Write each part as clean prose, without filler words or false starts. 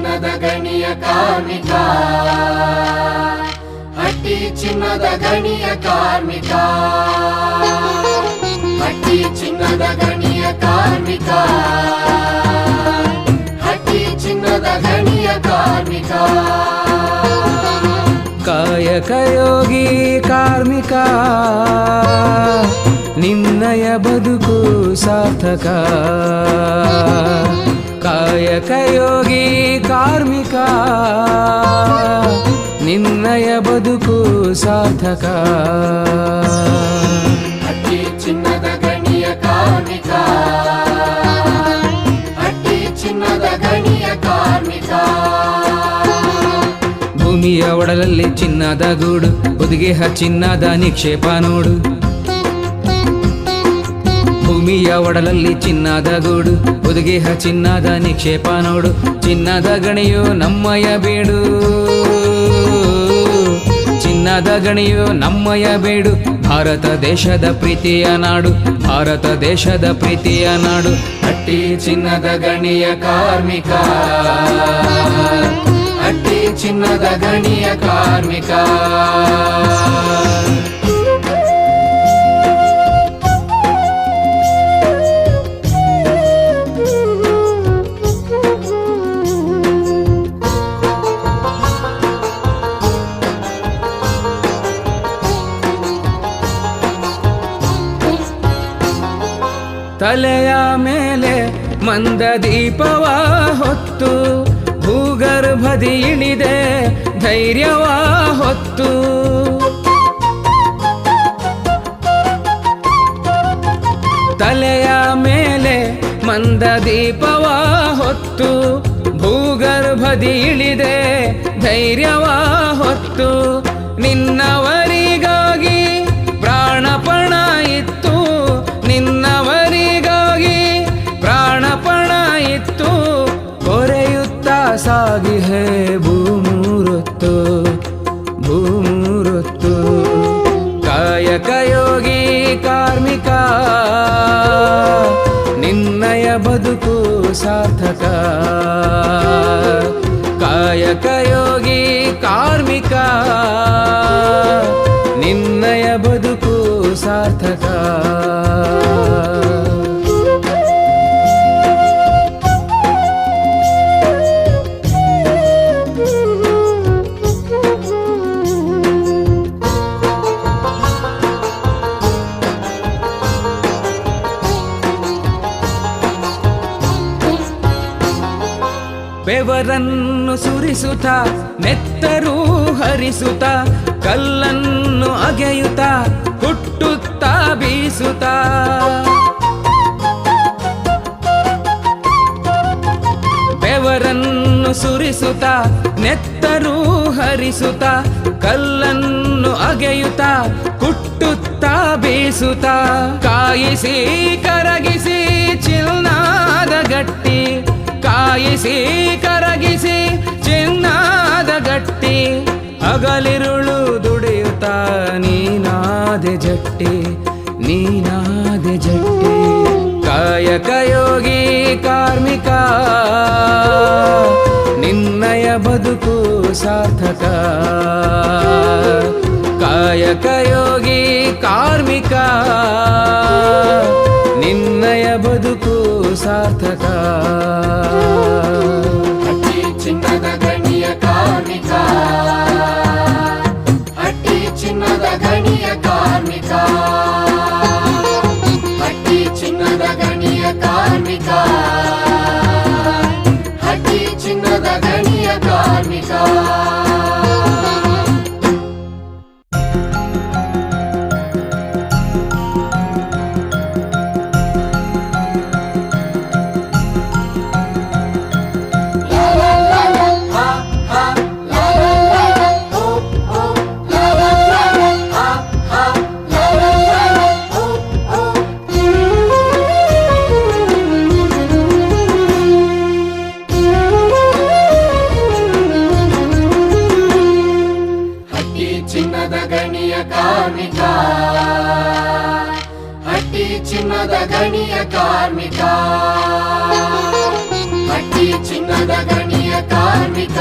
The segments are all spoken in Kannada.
ಚಿನ್ನದ ಗಣಿಯ ಕಾರ್ಮಿಕ, ಹಟ್ಟಿ ಚಿನ್ನದ ಗಣಿಯ ಕಾರ್ಮಿಕ, ಹಟ್ಟಿ ಚಿನ್ನದ ಗಣಿಯ ಕಾರ್ಮಿಕ, ಹಟ್ಟಿ ಚಿನ್ನದ ಗಣಿಯ ಕಾರ್ಮಿಕ. ಕಾಯಕ ಯೋಗಿ ಕಾರ್ಮಿಕ, ನಿನ್ನಯ ಬದುಕು ಸಾರ್ಥಕ. ಕಾಯಕ ಯೋಗಿ ಕಾರ್ಮಿಕ, ನಿನ್ನಯ ಬದುಕು ಸಾರ್ಥಕ. ಹಟ್ಟಿ ಚಿನ್ನದ ಗಣಿಯ ಕಾರ್ಮಿಕ, ಹಟ್ಟಿ ಚಿನ್ನದ ಗಣಿಯ ಕಾರ್ಮಿಕ. ಭೂಮಿಯ ಒಡಲಲ್ಲಿ ಚಿನ್ನದ ಗೂಡು, ಹುದುಗೆಹ ಚಿನ್ನದ ನಿಕ್ಷೇಪ ನೋಡು. ಭೂಮಿಯ ಒಡಲಲ್ಲಿ ಚಿನ್ನದ ಗೂಡು, ಹುದುಗೆಹ ಚಿನ್ನದ ನಿಕ್ಷೇಪ ನೋಡು. ಚಿನ್ನದ ಗಣಿಯು ನಮ್ಮಯ ಬೇಡು, ಚಿನ್ನದ ಗಣಿಯು ನಮ್ಮಯ ಬೇಡು. ಭಾರತ ದೇಶದ ಪ್ರೀತಿಯ ನಾಡು, ಭಾರತ ದೇಶದ ಪ್ರೀತಿಯ ನಾಡು. ಹಟ್ಟಿ ಚಿನ್ನದ ಗಣಿಯ ಕಾರ್ಮಿಕ, ಹಟ್ಟಿ ಚಿನ್ನದ ಗಣಿಯ ಕಾರ್ಮಿಕ. ತಲೆಯ ಮೇಲೆ ಮಂದ ದೀಪವ ಹೊತ್ತು, ಭೂಗರ್ಭದಿ ಇಳಿದೆ ಧೈರ್ಯವ ಹೊತ್ತು. ತಲೆಯ ಮೇಲೆ ಮಂದ ದೀಪವ ಹೊತ್ತು, ಭೂಗರ್ಭದಿ ಇಳಿದೆ ಧೈರ್ಯವ ಹೊತ್ತು. ನಿನ್ನವರಿಗಾಗಿ ಪ್ರಾಣಪಣ ಇತ್ತು, ನಿನ್ನವರಿಗಾಗಿ ಪ್ರಾಣಪಣ ಇತ್ತು. ಕೊರೆಯುತ್ತಾ ಸಾಗಿಹೆ ಭೂಮೂರೊತ್ತು, ಭೂಮೂರೊತ್ತು. ಕಾಯಕ ಯೋಗಿ ಕಾರ್ಮಿಕ, ನಿನ್ನಯ ಬದುಕು ಸಾರ್ಥಕ. ಕಾಯಕ ಯೋಗಿ ಕಾರ್ಮಿಕ, ನಿನ್ನಯ ಬದುಕು ಸಾರ್ಥಕ. ಬೆವರನ್ನು ಸುರಿಸುತ್ತ, ನೆತ್ತರೂ ಹರಿಸುತ್ತ, ಕಲ್ಲನ್ನು ಅಗೆಯುತ್ತ, ಹುಟ್ಟುತ್ತಾ ಬೀಸುತ್ತ. ಬೆವರನ್ನು ಸುರಿಸುತ್ತ, ನೆತ್ತರೂ ಹರಿಸುತ್ತ, ಕಲ್ಲನ್ನು ಅಗೆಯುತ್ತ, ಹುಟ್ಟುತ್ತಾ ಬೀಸುತ್ತ. ಕಾಯಿಸಿ ಕರಗಿಸಿ ಚಿನ್ನಾದ ಗಟ್ಟಿ, ಕಾಯಿಸಿ ಕರಗಿಸಿ ಚಿನ್ನಾದ ಗಟ್ಟಿ. ಹಗಲಿರುಳು ದುಡಿಯುತ್ತ ನೀನಾದೆ ಜಟ್ಟಿ, ನೀನಾದೆ ಜಟ್ಟಿ. ಕಾಯಕ ಯೋಗಿ ಕಾರ್ಮಿಕ, ನಿನ್ನಯ ಬದುಕು ಸಾರ್ಥಕ. ಕಾಯಕ ಯೋಗಿ ಕಾರ್ಮಿಕ, ನಿನ್ನಯ ಬದುಕು ಸಾರ್ಥಕ. ಹಟ್ಟಿ ಚಿನ್ನದ ಗಣಿಯ ಕಾರ್ಮಿಕ, ಹಟ್ಟಿ ಚಿನ್ನದ ಗಣಿಯ ಕಾರ್ಮಿಕ, ಹಟ್ಟಿ ಚಿನ್ನದ ಗಣಿಯ ಕಾರ್ಮಿಕ, ಹಟ್ಟಿ ಚಿನ್ನದ ಗಣಿಯ ಕಾರ್ಮಿಕ. ಚಿನ್ನದ ಗಣಿಯ ಕಾರ್ಮಿಕ, ಹಟ್ಟಿ ಚಿನ್ನ ಚಿನ್ನದ ಗಣಿಯ ಕಾರ್ಮಿಕ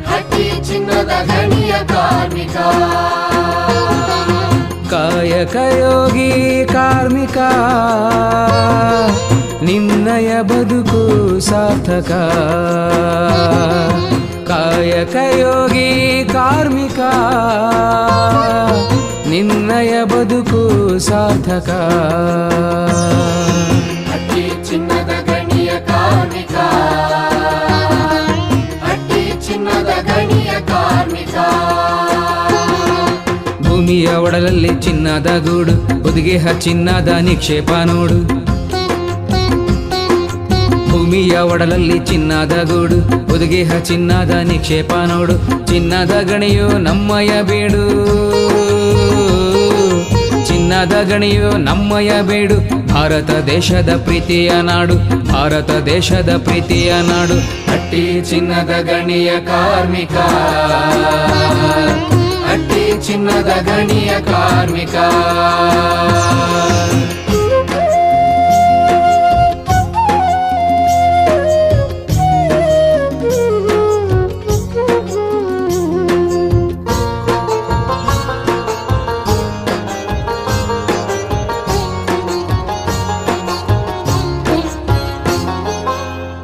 ಹಟ್ಟಿ ಚಿನ್ನದ ಗಣಿಯ ಕಾರ್ಮಿಕ ಕಾಯಕಯೋಗಿ ಕಾರ್ಮಿಕ ನಿನ್ನಯ ಬದುಕು ಸಾರ್ಥಕ ಕಾಯಕಯೋಗಿ ಕಾರ್ಮಿಕ ನಿನ್ನಯ ಬದುಕು ಸಾರ್ಥಕ ಹಟ್ಟಿ ಚಿನ್ನದ ಗಣಿಯ ಕಾರ್ಮಿಕ ಹಟ್ಟಿ ಚಿನ್ನದ ಗಣಿಯ ಕಾರ್ಮಿಕ ಭೂಮಿಯ ಒಡಲಲ್ಲಿ ಚಿನ್ನದ ಗೂಡು ಹುದುಗೆಹ ಚಿನ್ನದ ನಿಕ್ಷೇಪ ನೋಡು ಭೂಮಿಯ ಒಡಲಲ್ಲಿ ಚಿನ್ನದ ಗೂಡು ಹುದುಗೆಹ ಚಿನ್ನದ ನಿಕ್ಷೇಪ ನೋಡು ಚಿನ್ನದ ಗಣಿಯು ನಮ್ಮಯ ಬೇಡು ಚಿನ್ನದ ಗಣಿಯು ನಮ್ಮಯ ಬೇಡು ಭಾರತ ದೇಶದ ಪ್ರೀತಿಯ ನಾಡು ಭಾರತ ದೇಶದ ಪ್ರೀತಿಯ ನಾಡು ಹಟ್ಟಿ ಚಿನ್ನದ ಗಣಿಯ ಕಾರ್ಮಿಕ ಹಟ್ಟಿ ಚಿನ್ನದ ಗಣಿಯ ಕಾರ್ಮಿಕ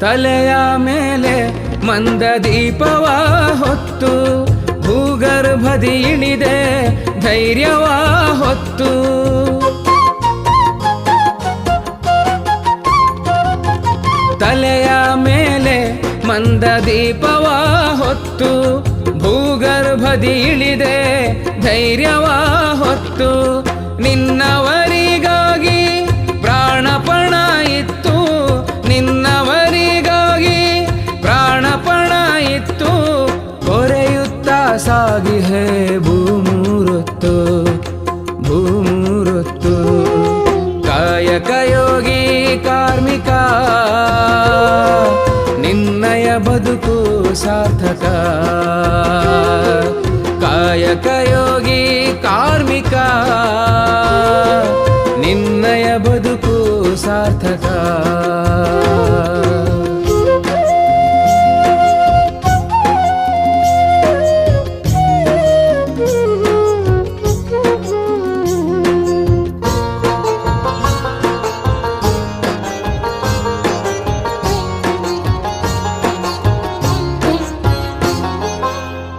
ತಲೆಯ ಮೇಲೆ ಮಂದ ದೀಪವ ಹೊತ್ತು ಭೂಗರ್ಭದಿ ಇಳಿದೆ ಧೈರ್ಯವ ಹೊತ್ತು ತಲೆಯ ಮೇಲೆ ಮಂದ ದೀಪವ ಹೊತ್ತು ಭೂಗರ್ಭದಿ ಇಳಿದೆ ಧೈರ್ಯವ ಹೊತ್ತು ನಿನ್ನವರಿಗಾಗಿ ಪ್ರಾಣಪಣ ಇತ್ತು ನಿನ್ನವರಿಗಾಗಿ ಪ್ರಾಣಪಣ ಇತ್ತು ಕೊರೆಯುತ್ತಾ ಸಾಗಿಹೆ ಭೂಮೂರೊತ್ತು ಭೂಮೂರೊತ್ತು ಕಾಯಕಯೋಗಿ ಕಾರ್ಮಿಕ ನಿನ್ನಯ ಬದುಕು ಸಾರ್ಥಕ ಕಾಯಕಯೋಗಿ ಕಾರ್ಮಿಕ ನಿನ್ನಯ ಬದುಕು ಸಾರ್ಥಕ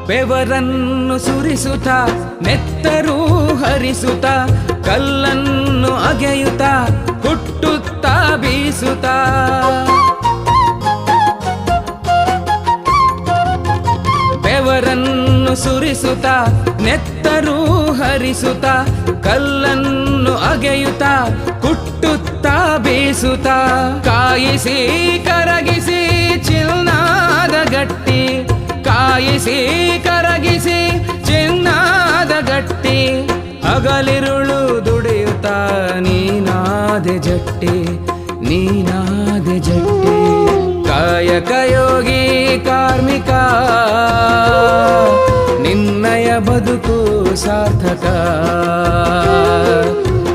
ಬೆವರನ್ನು ಸುರಿಸುತ್ತ ನೆತ್ತರೂ ಹರಿಸುತ್ತ ಕಲ್ಲನ್ನು ಅಗೆಯುತ್ತ ಹುಟ್ಟುತ್ತಾ ಬೀಸುತ್ತ ಬೆವರನ್ನು ಸುರಿಸುತ್ತ ನೆತ್ತರೂ ಹರಿಸುತ್ತ ಕಲ್ಲನ್ನು ಅಗೆಯುತ್ತ ಕುಟ್ಟುತ್ತಾ ಬೀಸುತ್ತ ಕಾಯಿಸಿ ಕರಗಿಸಿ ಚಿಲ್ನಾದ ಗಟ್ಟಿ ಕಾಯಿಸಿ ಕರಗಿಸಿ ಚಿನ್ನಾದ ಗಟ್ಟಿ ಹಗಲಿರುಳು ದುಡಿಯುತ್ತ ನೀನಾದೆ ಜಟ್ಟಿ ನೀನಾದೆ ಜಟ್ಟಿ ಕಾಯಕಯೋಗಿ ಕಾರ್ಮಿಕ ನಿನ್ನಯ ಬದುಕು ಸಾರ್ಥಕ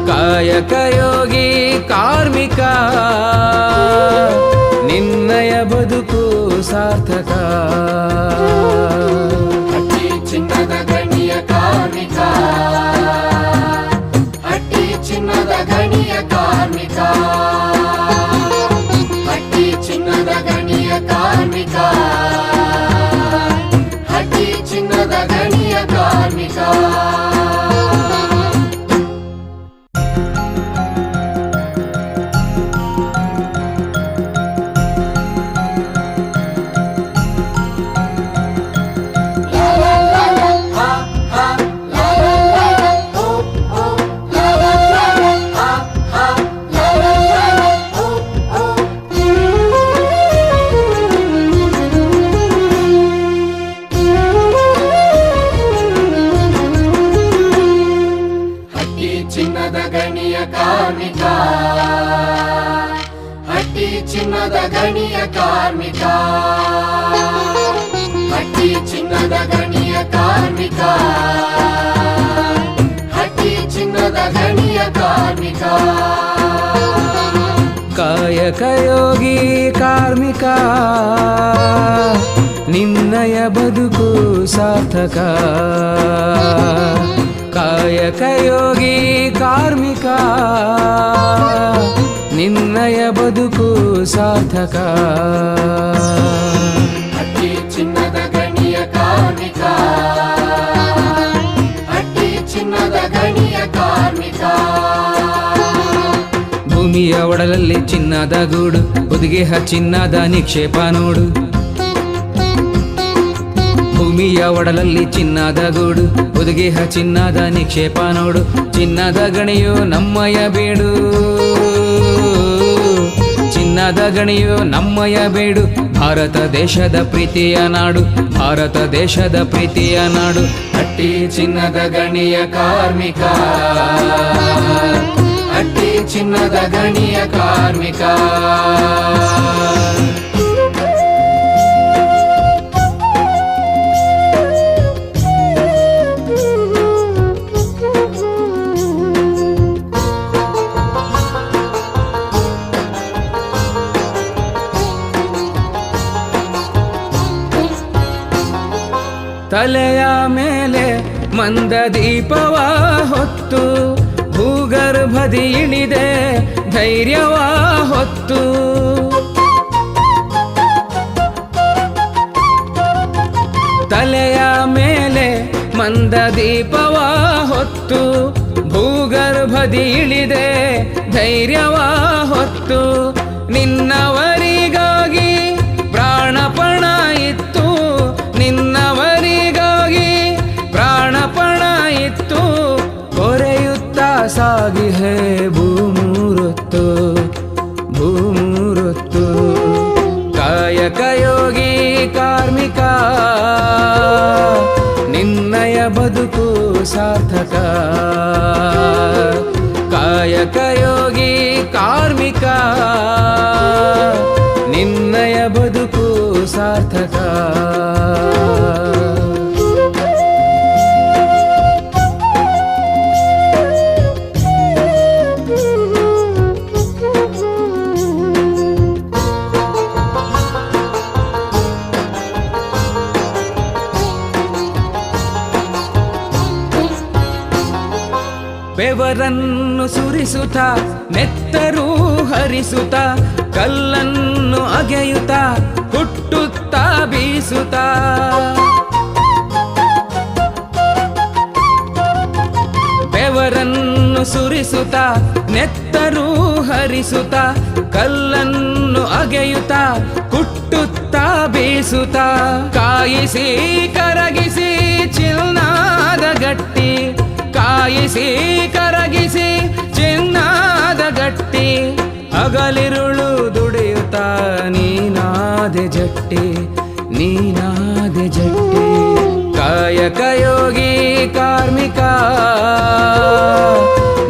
ಕಾಯಕಯೋಗಿ ಕಾರ್ಮಿಕ ನಿನ್ನಯ ಬದುಕು ಸಾರ್ಥಕ ಹಟ್ಟಿ ಚಿನ್ನದ ಗಣಿಯ ಕಾರ್ಮಿಕ ಹಟ್ಟಿ ಚಿನ್ನದ ಗಣಿಯ ಕಾರ್ಮಿಕ ಹಟ್ಟಿ ಚಿನ್ನದ ಗಣಿಯ ಕಾರ್ಮಿಕ ಹಟ್ಟಿ ಚಿನ್ನದ ಗಣಿಯ ಕಾರ್ಮಿಕ ಚಿನ್ನದ ಗಣಿಯ ಕಾರ್ಮಿಕ ಹಟ್ಟಿ ಚಿನ್ನದ ಗಣಿಯ ಕಾರ್ಮಿಕ ಹಟ್ಟಿ ಚಿನ್ನದ ಗಣಿಯ ಕಾರ್ಮಿಕ ಹಟ್ಟಿ ಚಿನ್ನದ ಗಣಿಯ ಕಾರ್ಮಿಕ ಕಾಯಕಯೋಗಿ ಕಾರ್ಮಿಕ ನಿನ್ನಯ ಬದುಕು ಸಾರ್ಥಕ. ಕಾಯಕಯೋಗಿ ಕಾರ್ಮಿಕ ನಿನ್ನಯ ಬದುಕು ಸಾರ್ಥಕ. ಹಟ್ಟಿ ಚಿನ್ನದ ಗಣಿಯ ಕಾರ್ಮಿಕ, ಹಟ್ಟಿ ಚಿನ್ನದ ಗಣಿಯ ಕಾರ್ಮಿಕ. ಭೂಮಿಯ ಒಡಲಲ್ಲಿ ಚಿನ್ನದ ಗೂಡು, ಹುದುಗೆಹ ಚಿನ್ನದ ನಿಕ್ಷೇಪ ನೋಡು. ಭೂಮಿಯ ಒಡಲಲ್ಲಿ ಚಿನ್ನದ ಗೂಡು, ಹುದುಗೆಹ ಚಿನ್ನದ ನಿಕ್ಷೇಪ ನೋಡು. ಚಿನ್ನದ ಗಣಿಯು ನಮ್ಮಯ ಬೇಡು, ಚಿನ್ನದ ಗಣಿಯು ನಮ್ಮಯ ಬೇಡು. ಭಾರತ ದೇಶದ ಪ್ರೀತಿಯ ನಾಡು, ಭಾರತ ದೇಶದ ಪ್ರೀತಿಯ ನಾಡು. ಹಟ್ಟಿ ಚಿನ್ನದ ಗಣಿಯ ಕಾರ್ಮಿಕ, ಹಟ್ಟಿ ಚಿನ್ನದ ಗಣಿಯ ಕಾರ್ಮಿಕ. ತಲೆಯ ಮೇಲೆ ಮಂದ ದೀಪವ ಹೊತ್ತು, ಭೂಗರ್ಭದಿ ಇಳಿದೆ ಧೈರ್ಯವ ಹೊತ್ತು. ತಲೆಯ ಮೇಲೆ ಮಂದ ದೀಪವ ಹೊತ್ತು, ಭೂಗರ್ಭದಿ ಇಳಿದೆ ಧೈರ್ಯವ ಹೊತ್ತು. ನಿನ್ನವರಿಗಾಗಿ ಪ್ರಾಣಪಣ ಇತ್ತು, ನಿನ್ನವರಿಗಾಗಿ ಪ್ರಾಣಪಣ ಇತ್ತು. ಕೊರೆಯುತ್ತಾ ಸಾಗಿಹೆ ಭೂಮೂರೊತ್ತು, ಭೂಮೂರೊತ್ತು. ಕಾಯಕಯೋಗಿ ಕಾರ್ಮಿಕ ನಿನ್ನಯ ಬದುಕು ಸಾರ್ಥಕ. ಕಾಯಕಯೋಗಿ ಕಾರ್ಮಿಕ ನಿನ್ನಯ ಬದುಕು ಸಾರ್ಥಕ. ಬೆವರನ್ನು ಸುರಿಸುತ್ತ ನೆತ್ತರೂ ಹರಿಸುತ್ತ, ಕಲ್ಲನ್ನು ಅಗೆಯುತ್ತ ಹುಟ್ಟುತ್ತಾ ಬೀಸುತ್ತ. ಬೆವರನ್ನು ಸುರಿಸುತ್ತ ನೆತ್ತರೂ ಹರಿಸುತ್ತ, ಕಲ್ಲನ್ನು ಅಗೆಯುತ್ತ ಕುಟ್ಟುತ್ತಾ ಬೀಸುತ್ತ. ಕಾಯಿಸಿ ಕರಗಿಸಿ ಚಿನ್ನಾದ ಗಟ್ಟಿ, ಕಾಯಿಸಿ ಕರಗಿಸಿ ಚಿನ್ನಾದ ಗಟ್ಟಿ. ಹಗಲಿರುಳು ದುಡಿಯುತ್ತ ನೀನಾದೆ ಜಟ್ಟಿ, ನೀನಾದೆ ಜಟ್ಟಿ. ಕಾಯಕಯೋಗಿ ಕಾರ್ಮಿಕ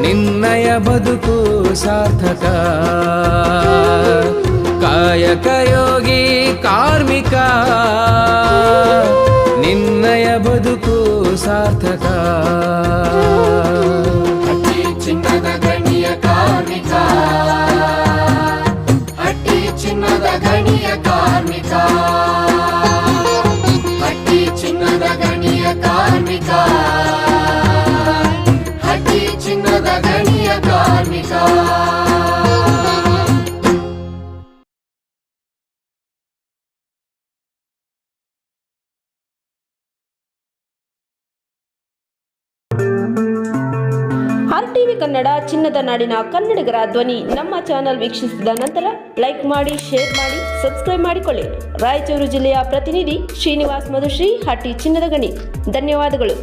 ನಿನ್ನಯ ಬದುಕು ಸಾರ್ಥಕ. ಕಾಯಕಯೋಗಿ ಕಾರ್ಮಿಕ ನಿನ್ನಯ ಬದುಕು ಸಾರ್ಥಕ. ಹಟ್ಟಿ ಚಿನ್ನದ ಗಣಿಯ ಕಾರ್ಮಿಕ, ಹಟ್ಟಿ ಚಿನ್ನದ ಗಣಿಯ ಕಾರ್ಮಿಕ, ಹಟ್ಟಿ ಚಿನ್ನದ ಗಣಿಯ ಕಾರ್ಮಿಕ, ಹಟ್ಟಿ ಚಿನ್ನದ ಗಣಿಯ ಕಾರ್ಮಿಕ. RTV ಕನ್ನಡ ಚಿನ್ನದ ನಾಡಿನ ಕನ್ನಡಿಗರ ಧ್ವನಿ. ನಮ್ಮ ಚಾನಲ್ ವೀಕ್ಷಿಸಿದ ನಂತರ ಲೈಕ್ ಮಾಡಿ, ಶೇರ್ ಮಾಡಿ, ಸಬ್ಸ್ಕ್ರೈಬ್ ಮಾಡಿಕೊಳ್ಳಿ. ರಾಯಚೂರು ಜಿಲ್ಲೆಯ ಪ್ರತಿನಿಧಿ ಶ್ರೀನಿವಾಸ್ ಮಧುಶ್ರೀ, ಹಟ್ಟಿ ಚಿನ್ನದ ಗಣಿ. ಧನ್ಯವಾದಗಳು.